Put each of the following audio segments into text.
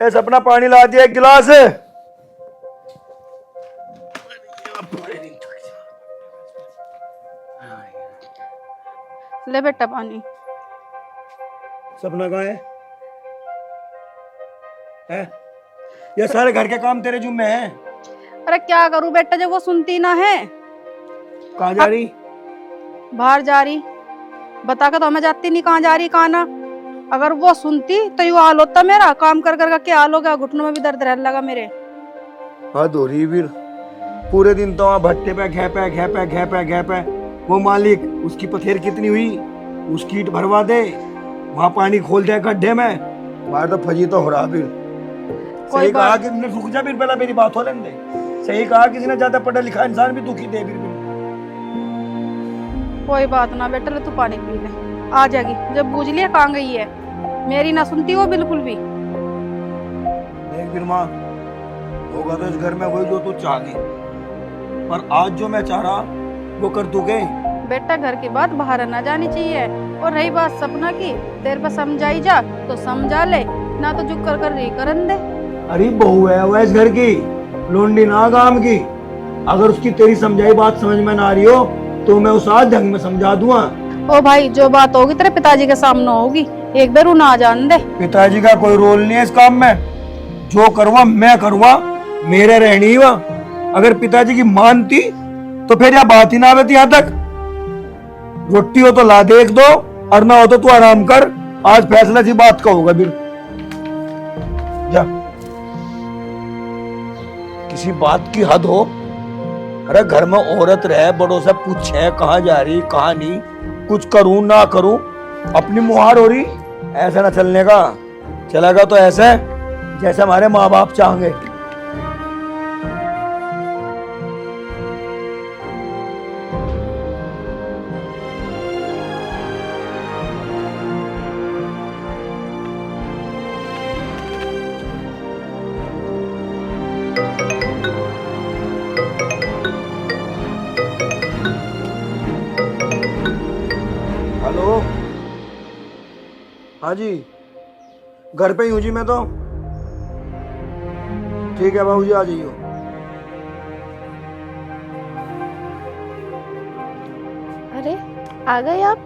ए सपना पानी ला दिया एक गिलास। ले बेटा पानी। सपना कहाँ है? ये सारे घर के काम तेरे जुम्मे हैं। अरे क्या करूं बेटा, जब वो सुनती ना है। कहाँ जा रही? बाहर जा रही, बता के तो मैं जाती नहीं कहाँ जा रही कहाँ ना। अगर वो सुनती तो यू हाल होता मेरा, काम कर कर क्या हाल हो गया, घुटनों में भी दर्द रहने लगा मेरे। हद हो रही वीर, पूरे दिन तो वहाँ भट्टे पे घे पे। वो मालिक उसकी पथेर कितनी हुई, उसकी ईंट भरवा दे, वहाँ पानी खोल दे गड्ढे में। बाहर तो फजी तो हो रहा वीर। सही कहा कि रुक जा वीर, पहले मेरी बात हो लेने दे। सही कहा किसी ने ज्यादा पढ़ा लिखा इंसान भी दुखी दे वीर। कोई बात ना बेटा, ले तू पानी पी ले, आ जाएगी। जब बूझ लिया कहाँ गई है, मेरी ना सुनती वो बिल्कुल भी। देख फिर माँ, होगा तो इस घर में वही जो तू चाह रही, पर आज जो मैं चाह रहा वो कर तू गए। बेटा घर की बात बाहर ना जानी चाहिए। और रही बात सपना की, तेरे पर समझाई जा तो समझा ले, ना तो चुप कर कर नहीं करन दे। अरे बहू है वो इस घर की, लोंडी ना काम की। अगर उसकी तेरी समझाई बात समझ में ना आ रही हो तो मैं उस आज ढंग में समझा दूंगा। ओ भाई, जो बात होगी तेरे पिताजी के सामने होगी, एक बार ना आ जान दे। पिताजी का कोई रोल नहीं है इस काम में, जो करवा मैं करवा, मेरे रहनी ही वहाँ। अगर पिताजी की मानती तो फिर यह बात ही ना आती यहाँ तक। रोटी हो तो ला दे एक दो, और ना हो तो तू आराम कर। आज फैसला सी बात का होगा फिर। जा, किसी बात की हद हो। अरे घर में औरत रहे, बड़ों से पूछे कहाँ जा रही कहाँ नहीं, कुछ करूं ना करूं, अपनी मुहार हो रही। ऐसा ना चलने का, चलेगा तो ऐसे जैसे हमारे माँ बाप चाहेंगे। हेलो, हाँ जी, घर पे ही हूँ जी मैं तो। ठीक है बाबू जी, आ जाइए। अरे आ गए आप?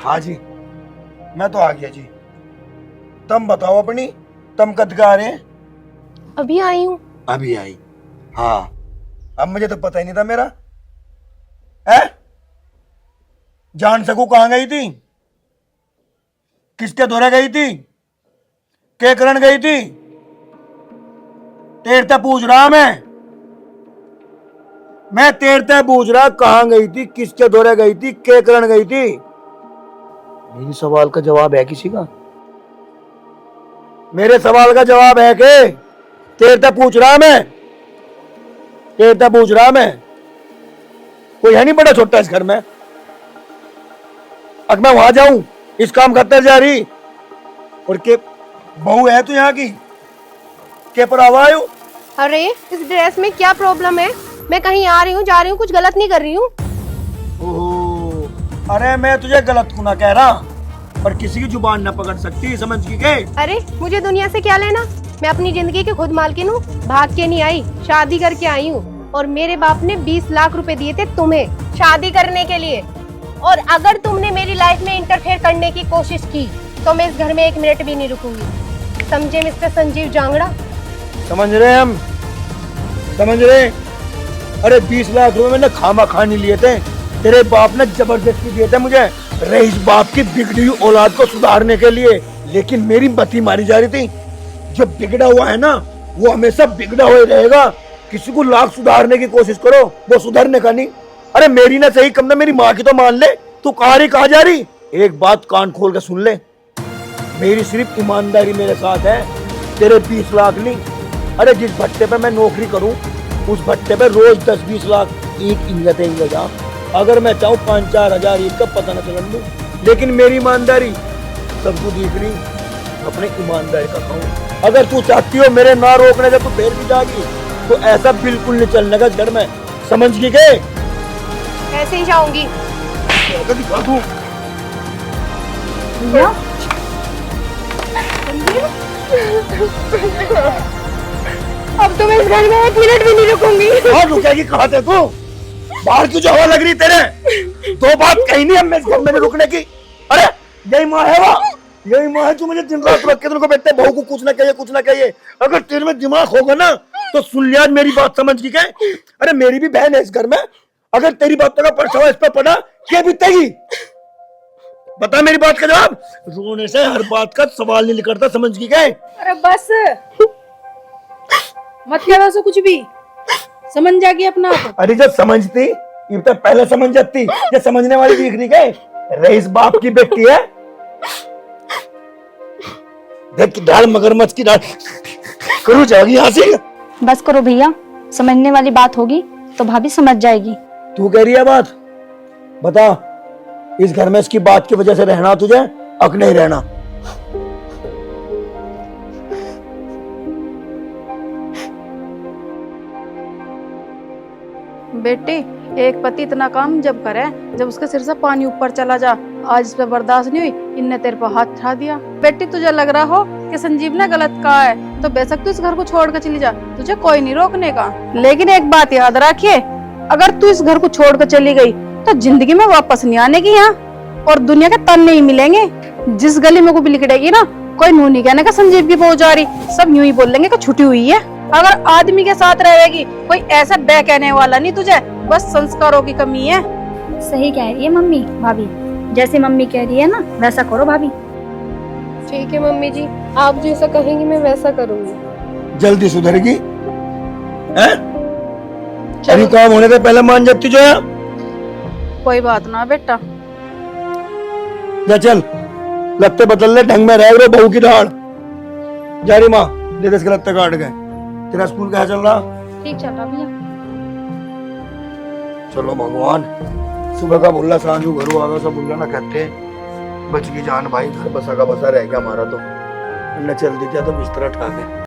हाँ जी, मैं तो आ गया जी। तुम बताओ अपनी, तुम कद का आ रहे हैं? अभी आई हूँ। अभी आई? हाँ, अब मुझे तो पता ही नहीं था मेरा। है जान सकूं कहाँ गई थी, किसके दौरे गई थी, के करण गई थी? तेरते पूछ रहा मैं तेरते पूछ रहा, कहाँ गई थी, किसके दौरे गई थी, के करण गई थी? मेरी सवाल का जवाब है किसी का? मेरे सवाल का जवाब है के? तेरते पूछ रहा मैं। कोई है नहीं बड़ा छोटा इस घर में। अब मैं वहां जाऊं, इस काम करते जा रही, और के बहू है तू यहाँ की, के पर आवा आयु? अरे इस ड्रेस में क्या प्रॉब्लम है? मैं कहीं आ रही हूँ जा रही हूँ, कुछ गलत नहीं कर रही हूँ। ओहो, अरे मैं तुझे गलत क्यों ना कह रहा, पर किसी की जुबान ना पकड़ सकती, समझ की के? अरे मुझे दुनिया से क्या लेना, मैं अपनी जिंदगी की खुद मालकिन हूँ। भाग के नहीं आई, शादी करके आई हूँ। और मेरे बाप ने 20 लाख रुपए दिए थे तुम्हें शादी करने के लिए। और अगर तुमने मेरी लाइफ में इंटरफेयर करने की कोशिश की तो मैं इस घर में 1 मिनट भी नहीं रुकूंगी। समझे मिस्टर संजीव जांगड़ा? समझ रहे। अरे 20 लाख रुपए मैंने खामा खानी लिए थे, तेरे बाप ने जबरदस्ती दिए थे मुझे, रईस बाप की बिगड़ी हुई औलाद को सुधारने के लिए। लेकिन मेरी बत्ती मारी जा रही थी। जो बिगड़ा हुआ है ना, वो हमेशा बिगड़ा हुआ रहेगा। किसी को लाख सुधारने की कोशिश करो, वो सुधरने का नहीं। अरे मेरी ना सही, कम ना मेरी माँ की तो मान ले। तू कहाँ जा रही? एक बात कान खोल के सुन ले, मेरी सिर्फ ईमानदारी मेरे साथ है, तेरे 20 लाख नहीं। अरे जिस भट्टे पे मैं नौकरी करूं, उस भट्टे पे रोज 10-20 लाख ईंट इंगते जा। अगर मैं चाहूँ 5-4 हजार ईंट का पता न चलन दूं, लेकिन मेरी ईमानदारी सबको दिख रही, अपने ईमानदारी का खाऊं। अगर तू चाहती हो मेरे ना रोकने से तू फिर भी जागी, तो ऐसा बिल्कुल नहीं चलने का घर में, समझ गई के? ऐसे ही जाऊंगी। दिखा दूं। अब तो मैं इस घर में 1 मिनट भी नहीं रुकूंगी। और रुकेगी कहाँ थे तू? बाहर की जो हवा लग रही तेरे, 2 बात कही नहीं अब मैं इस घर में नहीं रुकने की। अरे यही माँ है, यही माँ है जो मुझे दिन रात रख के तुमको बैठते बहू को कुछ ना कहिए कुछ ना कहिए। अगर तेरे में दिमाग होगा ना तो सुन लिया मेरी बात समझ की। अरे मेरी भी बहन है इस घर में, अगर तेरी बात का परछावा इस पर पड़ा क्या बीतेगी? बता मेरी बात का जवाब। रोने से हर बात का सवाल नहीं निकलता, समझ की गए? अरे बस मत कह वैसे कुछ भी, समझ जाएगी अपना आप। अरे जब समझती ये तो पहले समझ जाती, ये समझने वाली दिख नहीं गए। रईस बाप की बेटी है, देख डाल मगरमच्छ की डाल करू जाएगी यहाँ से। बस करो भैया, समझने वाली बात होगी तो भाभी समझ जाएगी। तू कह रही है बात, बता इस घर में इसकी बात की वजह से रहना तुझे अक नहीं रहना? बेटी एक पति इतना काम जब करे जब उसके सिर से पानी ऊपर चला जा। आज इस पे बर्दाश्त नहीं हुई, इनने तेरे पर हाथ उठा दिया। बेटी तुझे लग रहा हो कि संजीव ने गलत कहा है तो बेशक तू इस घर को छोड़ कर चली जा, तुझे कोई नहीं रोकने का। लेकिन एक बात याद रखिए, अगर तू इस घर को छोड़ कर चली गई तो जिंदगी में वापस नहीं आने की यहाँ, और दुनिया के तन नहीं मिलेंगे। जिस गली में को भी लिखड़ेगी ना, कोई नू नहीं कहने का संजीव की बहू जा रही, सब यूं ही बोल लेंगे कि छुट्टी हुई है। अगर आदमी के साथ रहेगी कोई ऐसा बह कहने वाला नहीं तुझे, बस संस्कारों की कमी है। सही कह रही है मम्मी भाभी, जैसे मम्मी कह रही है ना वैसा करो भाभी। ठीक है मम्मी जी, आप जैसा कहेंगी मैं वैसा करूंगी। जल्दी सुधरेगी हैं? अभी काम होने से पहले मान जाती जो है। कोई बात ना बेटा, जा चल लत्ते बदल ले, ढंग में रह रहे बहू की दाढ़। जा रही माँ दे दे इसके लत्ते काट गए। तेरा स्कूल कहाँ चल रहा? ठीक चल रहा भैया। चलो भगवान, सुबह का बुल्ला सांझू घरू आगा सब बुल्ला ना कहते बच की जान भाई, घर बसा का बसा रह गया हमारा तो। न चल दी तो बिस्तरा ठा के